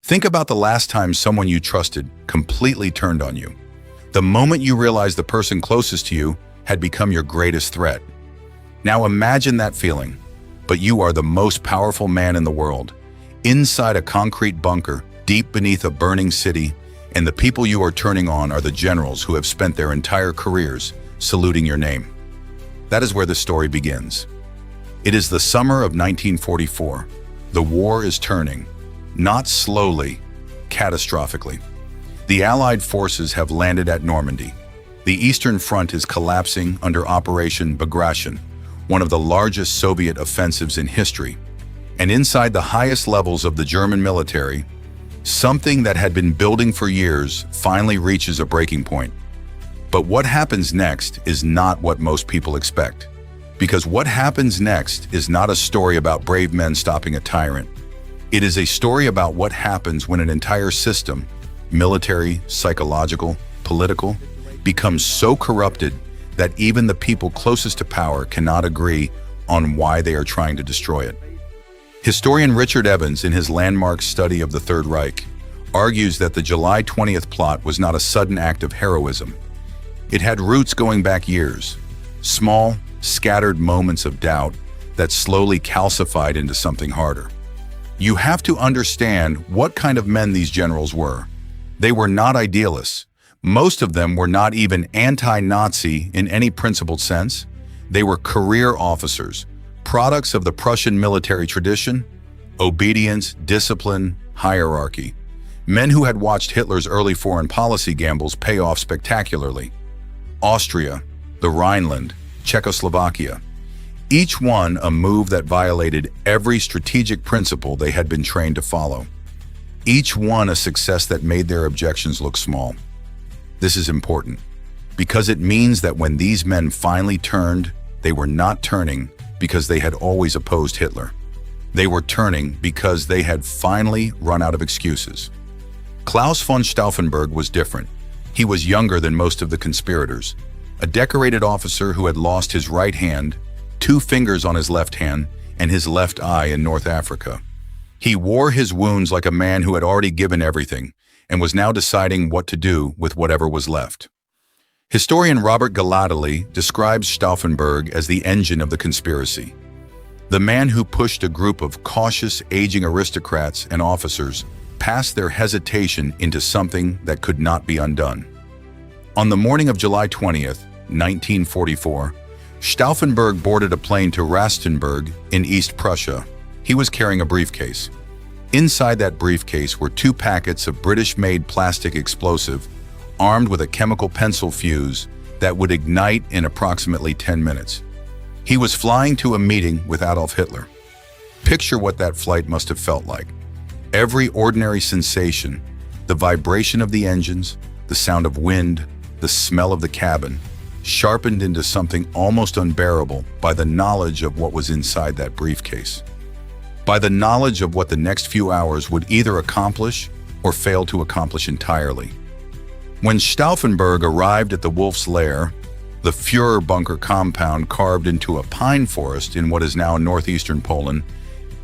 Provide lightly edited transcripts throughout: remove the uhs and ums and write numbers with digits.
Think about the last time someone you trusted completely turned on you. The moment you realized the person closest to you had become your greatest threat. Now imagine that feeling, but you are the most powerful man in the world, inside a concrete bunker, deep beneath a burning city, and the people you are turning on are the generals who have spent their entire careers saluting your name. That is where the story begins. It is the summer of 1944. The war is turning, not slowly, catastrophically. The Allied forces have landed at Normandy. The Eastern Front is collapsing under Operation Bagration, one of the largest Soviet offensives in history. And inside the highest levels of the German military, something that had been building for years finally reaches a breaking point. But what happens next is not what most people expect. Because what happens next is not a story about brave men stopping a tyrant. It is a story about what happens when an entire system, military, psychological, political, becomes so corrupted that even the people closest to power cannot agree on why they are trying to destroy it. Historian Richard Evans, in his landmark study of the Third Reich, argues that the July 20th plot was not a sudden act of heroism. It had roots going back years, small, scattered moments of doubt that slowly calcified into something harder. You have to understand what kind of men these generals were. They were not idealists. Most of them were not even anti-Nazi in any principled sense. They were career officers, products of the Prussian military tradition, obedience, discipline, hierarchy. Men who had watched Hitler's early foreign policy gambles pay off spectacularly. Austria, the Rhineland, Czechoslovakia. Each one a move that violated every strategic principle they had been trained to follow. Each one a success that made their objections look small. This is important, because it means that when these men finally turned, they were not turning because they had always opposed Hitler. They were turning because they had finally run out of excuses. Klaus von Stauffenberg was different. He was younger than most of the conspirators, a decorated officer who had lost his right hand, 2 fingers on his left hand, and his left eye in North Africa. He wore his wounds like a man who had already given everything and was now deciding what to do with whatever was left. Historian Robert Galately describes Stauffenberg as the engine of the conspiracy, the man who pushed a group of cautious, aging aristocrats and officers past their hesitation into something that could not be undone. On the morning of July 20th, 1944, Stauffenberg boarded a plane to Rastenburg in East Prussia. He was carrying a briefcase. Inside that briefcase were 2 packets of British-made plastic explosive armed with a chemical pencil fuse that would ignite in approximately 10 minutes. He was flying to a meeting with Adolf Hitler. Picture what that flight must have felt like. Every ordinary sensation, the vibration of the engines, the sound of wind, the smell of the cabin, sharpened into something almost unbearable by the knowledge of what was inside that briefcase. By the knowledge of what the next few hours would either accomplish or fail to accomplish entirely. When Stauffenberg arrived at the Wolf's Lair, the Führer bunker compound carved into a pine forest in what is now northeastern Poland,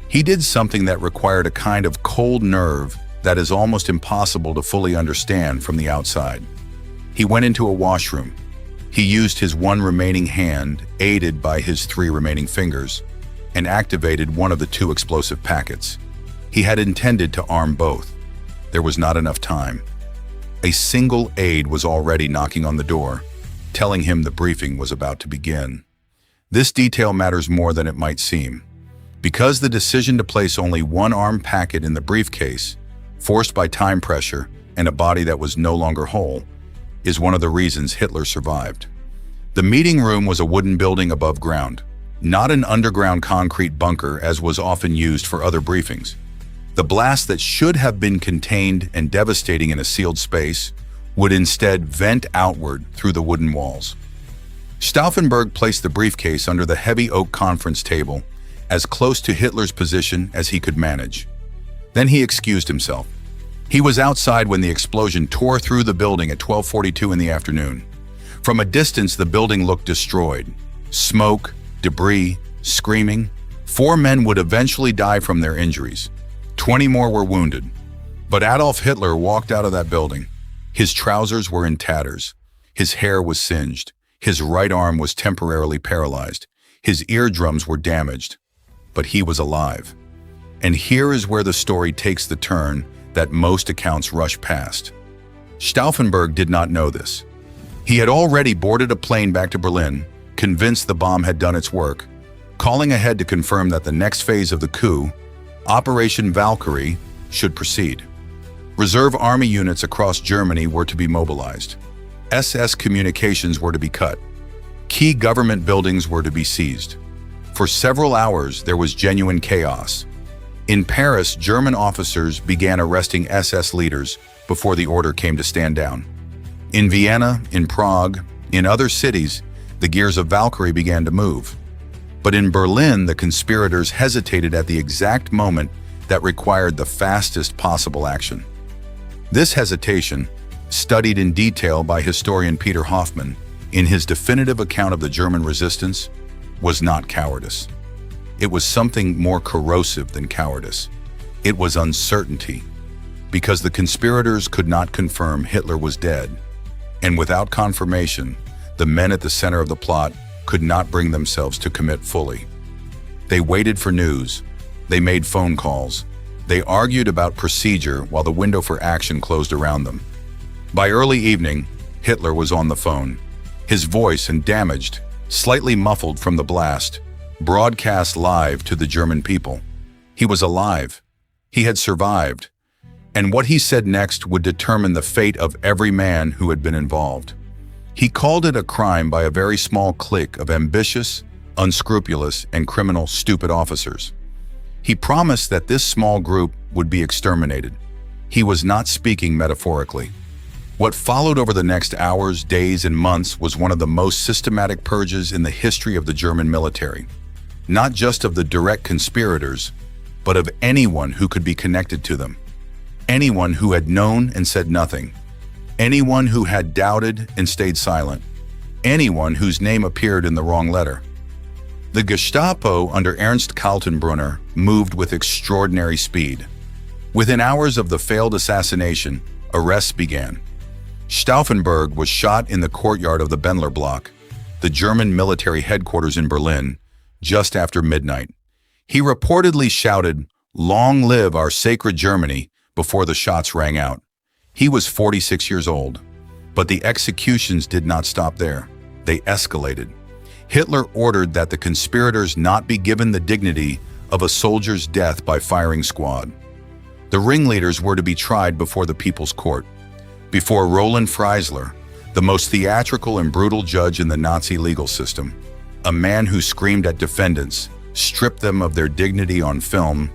he did something that required a kind of cold nerve that is almost impossible to fully understand from the outside. He went into a washroom. He used his 1 remaining hand, aided by his 3 remaining fingers, and activated one of the 2 explosive packets. He had intended to arm both. There was not enough time. A single aide was already knocking on the door, telling him the briefing was about to begin. This detail matters more than it might seem, because the decision to place only 1 armed packet in the briefcase, forced by time pressure and a body that was no longer whole, is one of the reasons Hitler survived. The meeting room was a wooden building above ground, not an underground concrete bunker as was often used for other briefings. The blast that should have been contained and devastating in a sealed space would instead vent outward through the wooden walls. Stauffenberg placed the briefcase under the heavy oak conference table, as close to Hitler's position as he could manage. Then he excused himself. He was outside when the explosion tore through the building at 12:42 in the afternoon. From a distance, the building looked destroyed. Smoke, debris, screaming. 4 men would eventually die from their injuries. 20 more were wounded. But Adolf Hitler walked out of that building. His trousers were in tatters. His hair was singed. His right arm was temporarily paralyzed. His eardrums were damaged. But he was alive. And here is where the story takes the turn that most accounts rush past. Stauffenberg did not know this. He had already boarded a plane back to Berlin, convinced the bomb had done its work, calling ahead to confirm that the next phase of the coup, Operation Valkyrie, should proceed. Reserve army units across Germany were to be mobilized. SS communications were to be cut. Key government buildings were to be seized. For several hours, there was genuine chaos. In Paris, German officers began arresting SS leaders before the order came to stand down. In Vienna, in Prague, in other cities, the gears of Valkyrie began to move. But in Berlin, the conspirators hesitated at the exact moment that required the fastest possible action. This hesitation, studied in detail by historian Peter Hoffmann in his definitive account of the German resistance, was not cowardice. It was something more corrosive than cowardice. It was uncertainty, because the conspirators could not confirm Hitler was dead, and without confirmation, the men at the center of the plot could not bring themselves to commit fully. They waited for news. They made phone calls. They argued about procedure while the window for action closed around them. By early evening, Hitler was on the phone. His voice, and damaged, slightly muffled from the blast, broadcast live to the German people. He was alive. He had survived. And what he said next would determine the fate of every man who had been involved. He called it a crime by a very small clique of ambitious, unscrupulous, and criminal stupid officers. He promised that this small group would be exterminated. He was not speaking metaphorically. What followed over the next hours, days, and months was one of the most systematic purges in the history of the German military. Not just of the direct conspirators, but of anyone who could be connected to them. Anyone who had known and said nothing. Anyone who had doubted and stayed silent. Anyone whose name appeared in the wrong letter. The Gestapo under Ernst Kaltenbrunner moved with extraordinary speed. Within hours of the failed assassination, arrests began. Stauffenberg was shot in the courtyard of the Bendlerblock, the German military headquarters in Berlin, just after midnight. He reportedly shouted, "Long live our sacred Germany," before the shots rang out. He was 46 years old. But the executions did not stop there. They escalated. Hitler ordered that the conspirators not be given the dignity of a soldier's death by firing squad. The ringleaders were to be tried before the People's Court, before Roland Freisler, the most theatrical and brutal judge in the Nazi legal system, a man who screamed at defendants, stripped them of their dignity on film,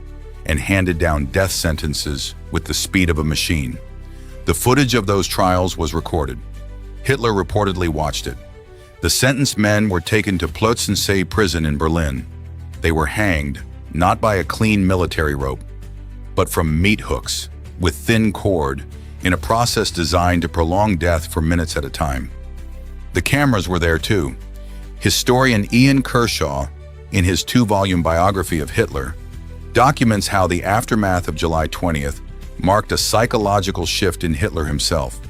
and handed down death sentences with the speed of a machine. The footage of those trials was recorded. Hitler reportedly watched it. The sentenced men were taken to Plötzensee prison in Berlin. They were hanged, not by a clean military rope, but from meat hooks, with thin cord, in a process designed to prolong death for minutes at a time. The cameras were there too. Historian Ian Kershaw, in his 2-volume biography of Hitler, documents how the aftermath of July 20th marked a psychological shift in Hitler himself,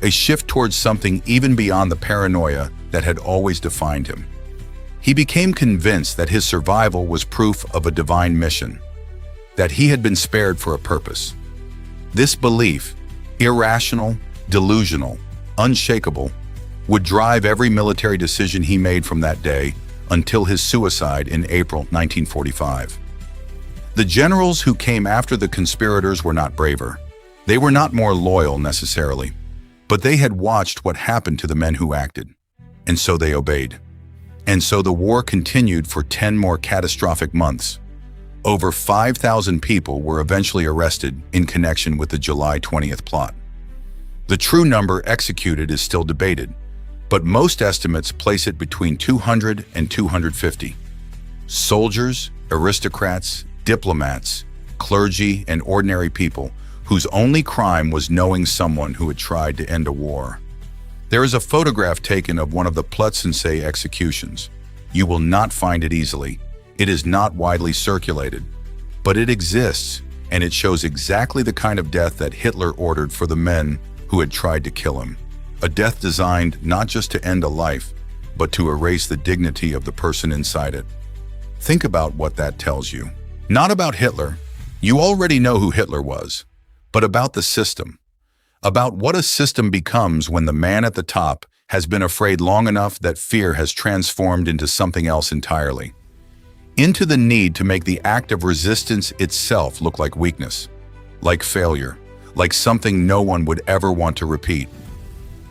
a shift towards something even beyond the paranoia that had always defined him. He became convinced that his survival was proof of a divine mission, that he had been spared for a purpose. This belief, irrational, delusional, unshakable, would drive every military decision he made from that day until his suicide in April 1945. The generals who came after the conspirators were not braver. They were not more loyal necessarily, but they had watched what happened to the men who acted, and so they obeyed. And so the war continued for 10 more catastrophic months. Over 5,000 people were eventually arrested in connection with the July 20th plot. The true number executed is still debated, but most estimates place it between 200 and 250. Soldiers, aristocrats, diplomats, clergy, and ordinary people whose only crime was knowing someone who had tried to end a war. There is a photograph taken of one of the Plötzensee executions. You will not find it easily. It is not widely circulated, but it exists, and it shows exactly the kind of death that Hitler ordered for the men who had tried to kill him. A death designed not just to end a life, but to erase the dignity of the person inside it. Think about what that tells you. Not about Hitler. You already know who Hitler was, but about the system. About what a system becomes when the man at the top has been afraid long enough that fear has transformed into something else entirely. Into the need to make the act of resistance itself look like weakness, like failure, like something no one would ever want to repeat.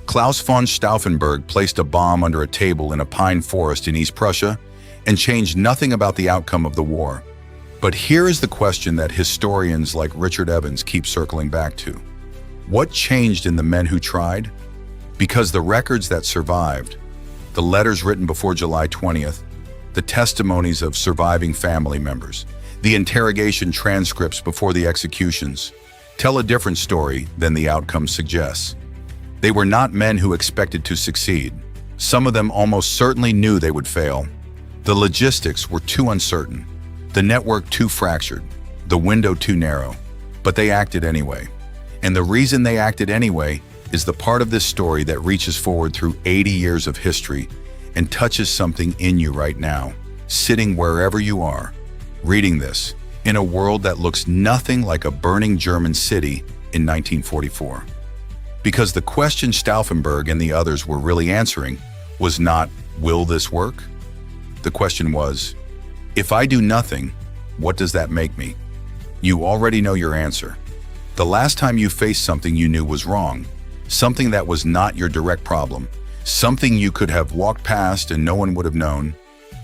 Klaus von Stauffenberg placed a bomb under a table in a pine forest in East Prussia and changed nothing about the outcome of the war. But here is the question that historians like Richard Evans keep circling back to. What changed in the men who tried? Because the records that survived, the letters written before July 20th, the testimonies of surviving family members, the interrogation transcripts before the executions, tell a different story than the outcome suggests. They were not men who expected to succeed. Some of them almost certainly knew they would fail. The logistics were too uncertain, the network too fractured, the window too narrow, but they acted anyway. And the reason they acted anyway is the part of this story that reaches forward through 80 years of history and touches something in you right now, sitting wherever you are, reading this, in a world that looks nothing like a burning German city in 1944. Because the question Stauffenberg and the others were really answering was not, will this work? The question was, if I do nothing, what does that make me? You already know your answer. The last time you faced something you knew was wrong, something that was not your direct problem, something you could have walked past and no one would have known,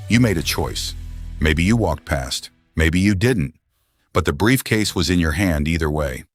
you made a choice. Maybe you walked past, maybe you didn't, but the briefcase was in your hand either way.